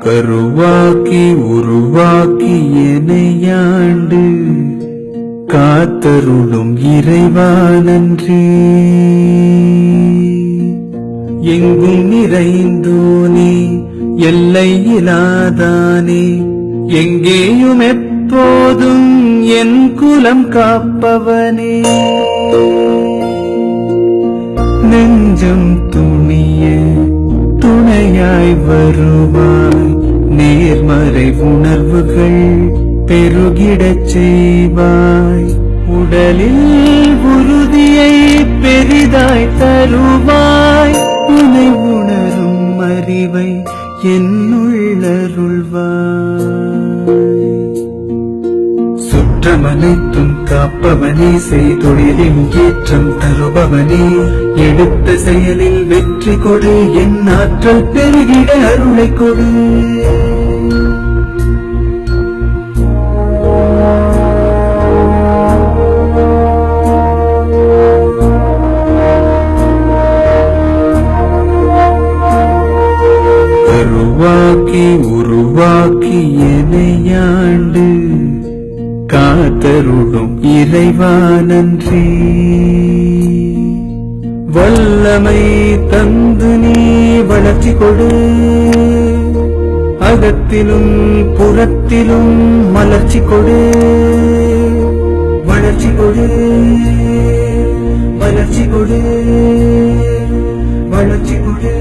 கருவாக்கி உருவாக்கி எனையாண்டு காத்தருளும் இறைவா நன்றி. எங்கும் நிறைந்தோனே எல்லை இலாதானே, எங்கேயும் எப்போதும் என் குலம் காப்பவனே. நெஞ்சம் துணிய துணையாய் வருவாய், நேர்மறை உணர்வுகள் பெருகிடச் செய்வாய். உடலில் உறுதியை பெரிதாய் தருவாய், உனை உணரும் அறிவை என்னுள்ளருள்வாய். சுற்றமனைத்தும் காப்பவனே, செய்தொழிலின் ஏற்றம் தருபவனே, எடுத்த செயலில் வெற்றி கொடு, என் ஆற்றல் பெருகிட அருளை கொடு. கருவாக்கி உருவாக்கி எனையாண்டு காத்தருளும் இறைவா நன்றி. வல்லமை தந்து நீ வளர்ச்சி கொடு, அகத்திலும் புறத்திலும் மலர்ச்சி கொடு. வளர்ச்சி கொடு, வளர்ச்சி கொடு, வளர்ச்சி கொடு.